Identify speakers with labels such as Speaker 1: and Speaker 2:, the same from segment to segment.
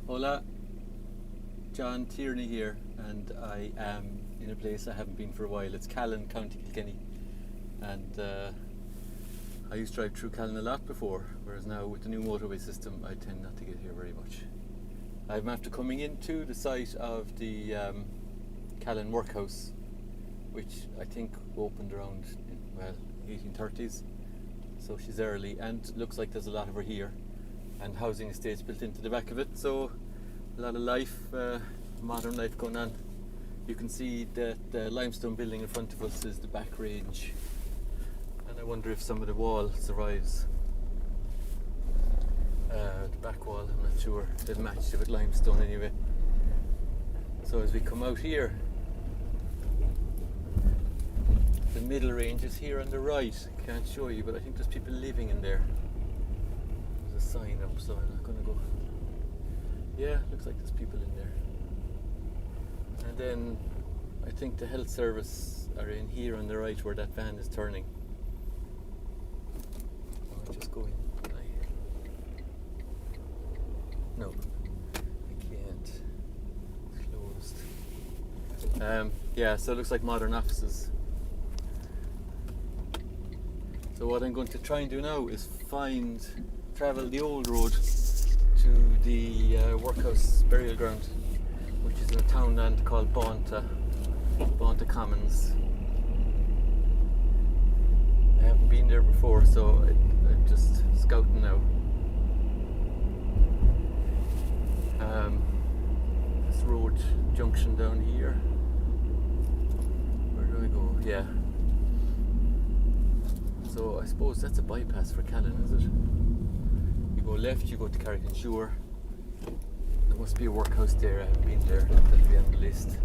Speaker 1: Hola, John Tierney here, and I am in a place I haven't been for a while. It's Callan, County Kilkenny, and I used to drive through Callan a lot before, whereas now with the new motorway system I tend not to get here very much. I'm after coming into the site of the Callan Workhouse, which I think opened around 1830s, so she's early, and looks like there's a lot of her here, and housing estates built into the back of it, so a lot of life, modern life going on. You can see that the limestone building in front of us is the back range, and I wonder if some of the wall survives. The back wall, I'm not sure, they've matched it with limestone anyway. So as we come out here, the middle range is here on the right. I can't show you, but I think there's people living in there. There's a sign up, so I'm not going to go. Yeah, looks like there's people in there. And then I think the health service are in here on the right where that van is turning. I'll just go in. No, I can't. It's closed. Yeah, so it looks like modern offices. So what I'm going to try and do now is travel the old road to the workhouse burial ground, which is in a townland called Bonta Commons. I haven't been there before, so I'm just scouting now. This road junction down here. Where do I go? Yeah. So I suppose that's a bypass for Callan, is it? You go left, you go to Carrick-on-Suir. There must be a workhouse there. I haven't been there. That'll be on the list.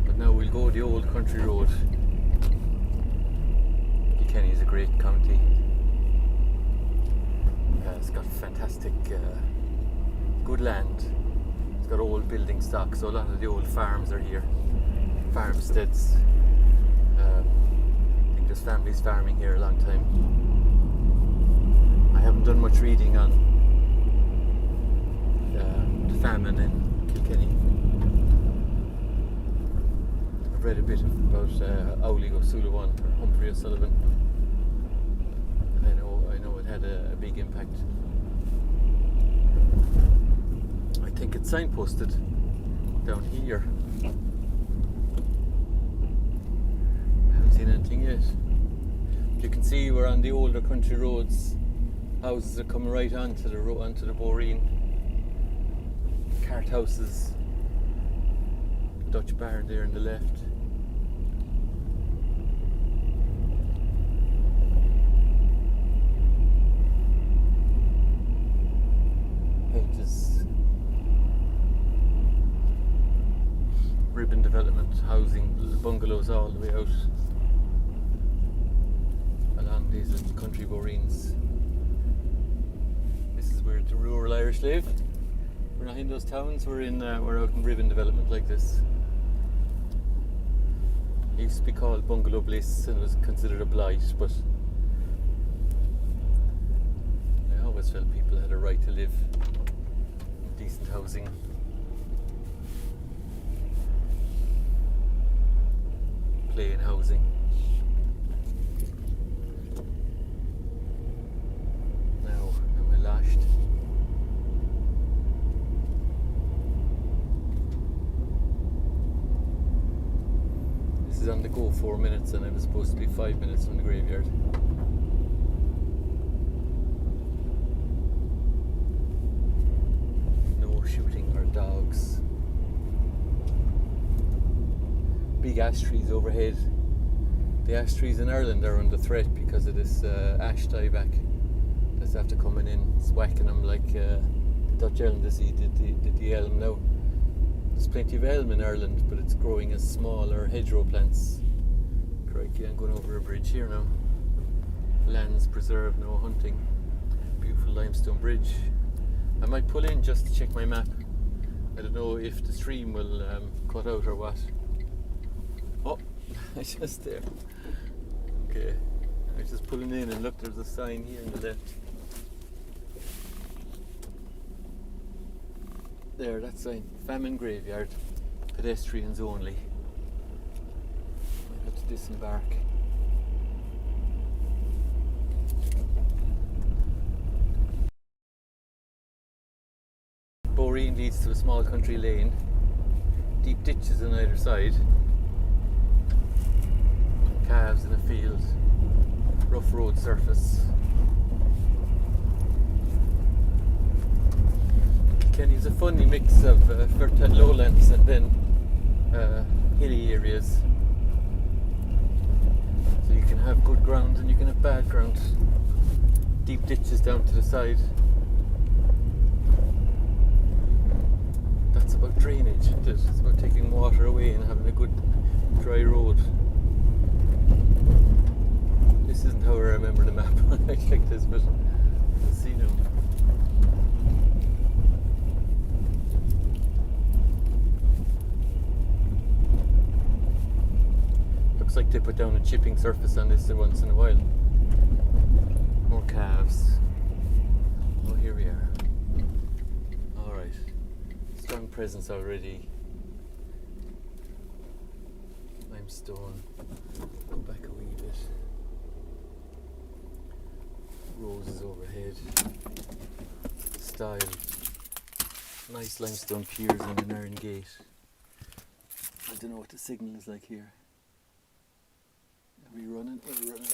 Speaker 1: But now we'll go the old country road. Kilkenny is a great county. It's got fantastic, good land. It's got old building stock, so a lot of the old farms are here. Farmsteads. I think there's families farming here a long time. I haven't done much reading on the famine in Kilkenny. I've read a bit about Owlig O'Sullivan or Humphrey O'Sullivan. I know it had a big impact. I think it's signposted down here. I haven't seen anything yet. You can see we're on the older country roads. Houses are coming right onto the Boreen. Cart houses. Dutch barn there on the left. Hedges. Ribbon development, housing, bungalows all the way out along these little country boreens. This is where the rural Irish live. We're not in those towns, we're out in ribbon development like this. It used to be called Bungalow Bliss and was considered a blight, but I always felt people had a right to live in decent housing. Plain housing. Now, am I lashed? This is on the go 4 minutes, and I was supposed to be 5 minutes from the graveyard. No shooting or dogs. Big ash trees overhead. The ash trees in Ireland are under threat because of this ash dieback that's after coming in, it's whacking them like the Dutch elm disease did the elm. Now there's plenty of elm in Ireland, but it's growing as smaller hedgerow plants. Crikey, I'm going over a bridge here now. Lands preserved, no hunting. Beautiful limestone bridge. I might pull in just to check my map. I don't know if the stream will cut out or what. Oh, I just there. Okay, I was just pulling in and look, there's a sign here on the left. there, that sign, famine graveyard, pedestrians only. I have to disembark. Boreen leads to a small country lane, deep ditches on either side, calves in a field, rough road surface. Kenny's a funny mix of fertile lowlands and then hilly areas. So you can have good ground and you can have bad ground. Deep ditches down to the side. That's about drainage, isn't it? It's about taking water away and having a good dry road. This isn't how I remember the map like this, but let's see now. Looks like they put down a chipping surface on this once in a while. More calves. Oh, here we are. Alright. Strong presence already. Limestone. Go back a wee bit. Roses overhead. Style. Nice limestone piers on an iron gate. I don't know what the signal is like here. Are we running? We're running.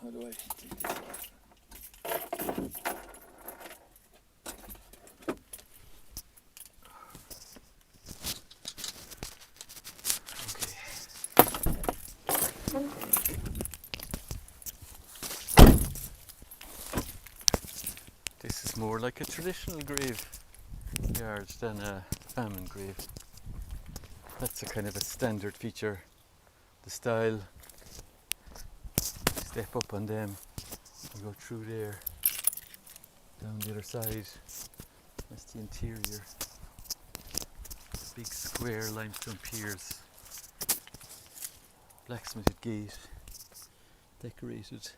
Speaker 1: How do I take this off? This is more like a traditional grave yard than a famine grave. That's a kind of a standard feature. The style, step up on them, you go through there, down the other side. That's the interior. Big square limestone piers, blacksmithed gate, decorated.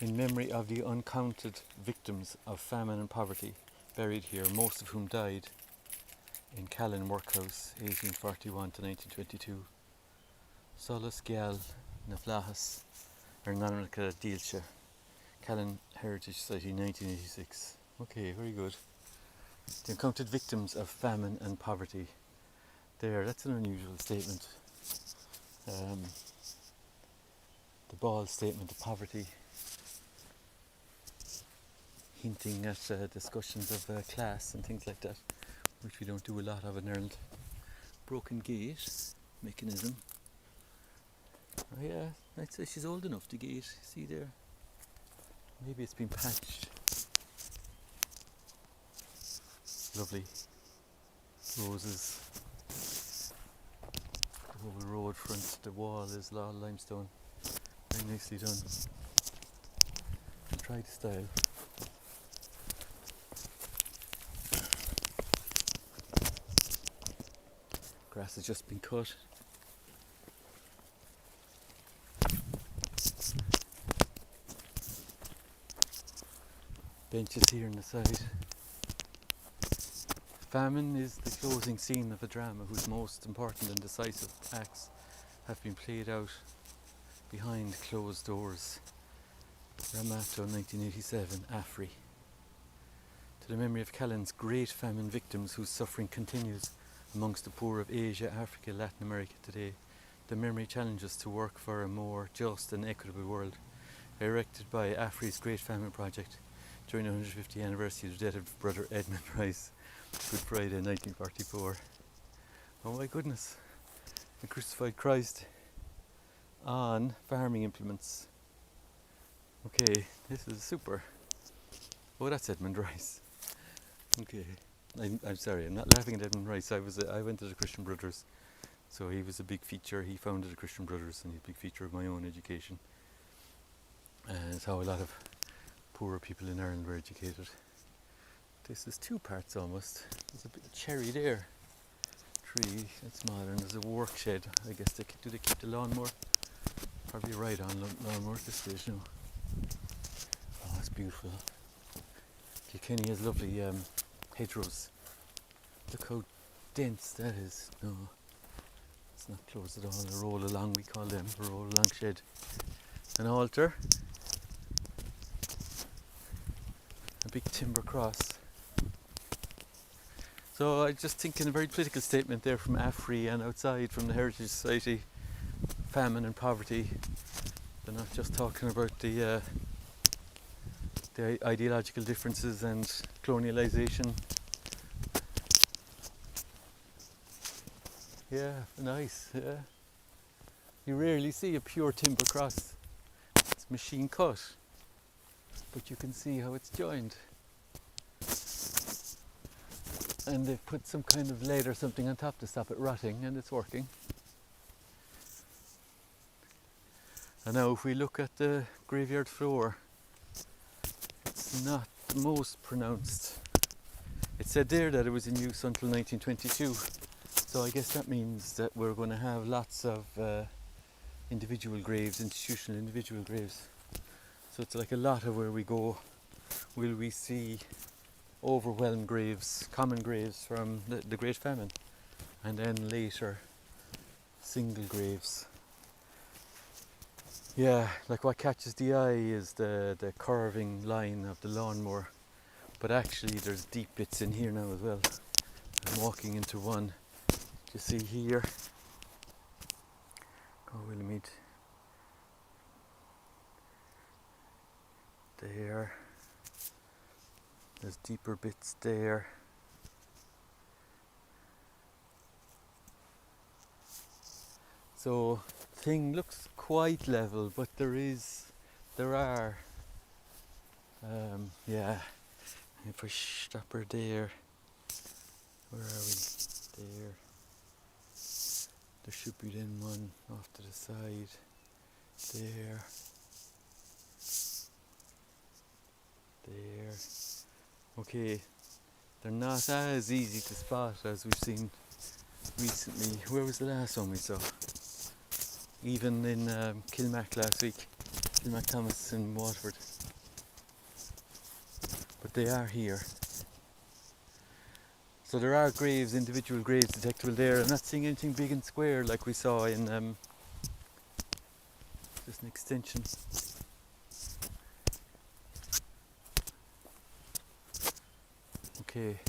Speaker 1: In memory of the uncounted victims of famine and poverty buried here, most of whom died in Callan Workhouse, 1841 to 1922. Solas Gial na Flahas Ernanarca Díalse, Callan Heritage Society, 1986. Okay, very good. The uncounted victims of famine and poverty. There, that's an unusual statement. The bald statement of poverty, hinting at discussions of class and things like that, which we don't do a lot of in Ireland. Broken gate mechanism. Oh yeah, I'd say she's old enough, the gate, see there? Maybe it's been patched. Lovely. Roses. The whole road front, the wall is limestone. Very nicely done. Try the style. Grass has just been cut. Benches here on the side. Famine is the closing scene of a drama whose most important and decisive acts have been played out behind closed doors. Ramato, 1987, Afri. To the memory of Callan's great famine victims whose suffering continues amongst the poor of Asia, Africa, Latin America today, the memory challenges to work for a more just and equitable world, erected by Afri's Great Famine Project during the 150th anniversary of the death of Brother Edmund Rice, Good Friday 1944. Oh my goodness, the crucified Christ on farming implements. Okay, this is super. Oh, that's Edmund Rice. Okay. I'm sorry, I'm not laughing at Edmund Rice. I went to the Christian Brothers, so he was a big feature. He founded the Christian Brothers, and he's a big feature of my own education. And it's how a lot of poorer people in Ireland were educated. This is two parts almost. There's a bit of cherry there. Tree, it's modern. There's a work shed. I guess do they keep the lawnmower? Probably right on Lawnmower at this stage now. Oh, it's beautiful. Kilkenny has lovely hedgerows. Look how dense that is. No, it's not closed at all. A roll along, we call them, a roll along shed. An altar. A big timber cross. So I just think in a very political statement there from AFRI and outside from the Heritage Society, famine and poverty. They're not just talking about the ideological differences and colonialisation. Yeah, nice, yeah. You rarely see a pure timber cross. It's machine cut, but you can see how it's joined. And they've put some kind of lead or something on top to stop it rotting, and it's working. And now if we look at the graveyard floor, it's not the most pronounced. It said there that it was in use until 1922, so I guess that means that we're going to have lots of individual graves, institutional individual graves. So it's like a lot of where we go, will we see overwhelmed graves, common graves from the Great Famine, and then later single graves. Yeah, like what catches the eye is the curving line of the lawnmower, but actually there's deep bits in here now as well. I'm walking into one, you see here, oh Willamede, there, there's deeper bits there. So thing looks quite level, but there are, yeah, if I stop her there, where are we, there, there should be then one off to the side, there, there, okay, they're not as easy to spot as we've seen recently. Where was the last one we saw? Even in Kilmac last week, Kilmac Thomas in Waterford. But they are here. So there are graves, individual graves detectable there. I'm not seeing anything big and square like we saw in just an extension. Okay.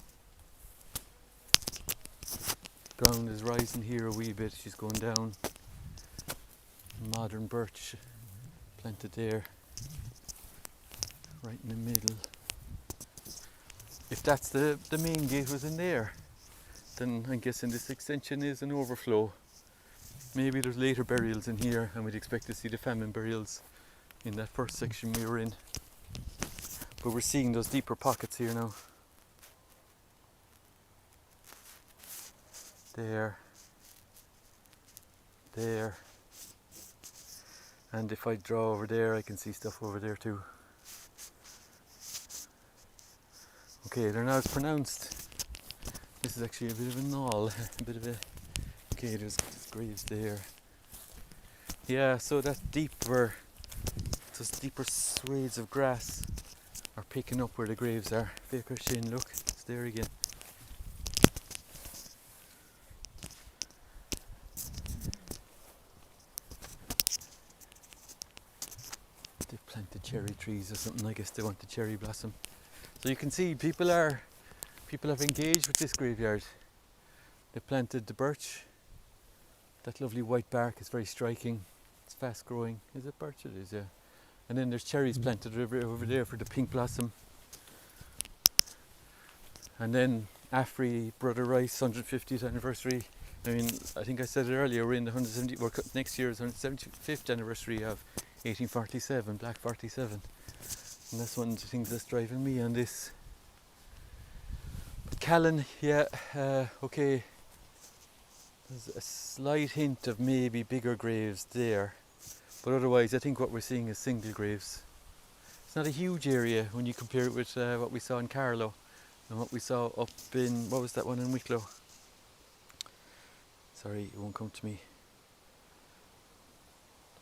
Speaker 1: Ground is rising here a wee bit, she's going down. Modern birch planted there, right in the middle. If that's the main gate was in there, then I'm guessing this extension is an overflow. Maybe there's later burials in here and we'd expect to see the famine burials in that first section we were in. But we're seeing those deeper pockets here now. There. There. And if I draw over there, I can see stuff over there too. Okay, they're not as pronounced. This is actually a bit of a knoll, a bit of a... Okay, there's graves there. Yeah, so that deeper, those deeper swathes of grass are picking up where the graves are. Baker Shin, look, it's there again. They've planted cherry trees or something, I guess they want the cherry blossom. So you can see people have engaged with this graveyard. They planted the birch. That lovely white bark is very striking. It's fast growing. Is it birch? It is, yeah. And then there's cherries planted over there for the pink blossom. And then AFRI, Brother Rice, 150th anniversary. I mean, I think I said it earlier, we're in the next year's 175th anniversary of 1847, Black 47. And that's one of the things that's driving me on this. But Callan, yeah, okay. There's a slight hint of maybe bigger graves there. But otherwise, I think what we're seeing is single graves. It's not a huge area when you compare it with what we saw in Carlow and what we saw up in, what was that one in Wicklow? Sorry, it won't come to me.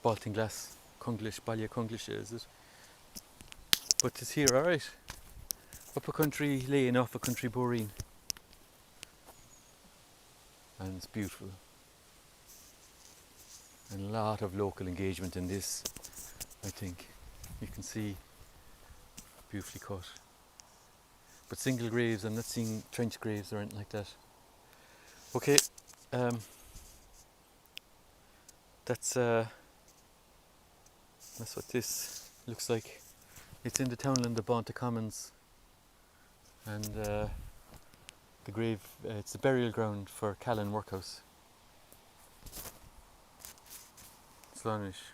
Speaker 1: Baltinglass, Kunglish, Ballia Kunglish is it? But it's here, alright. Up a country lane, off a country boreen. And it's beautiful. And a lot of local engagement in this, I think. You can see, beautifully cut. But single graves, I'm not seeing trench graves or anything like that. Okay, that's what this looks like. It's in the townland of Bonta Commons, and the grave, it's the burial ground for Callan Workhouse. Slanish.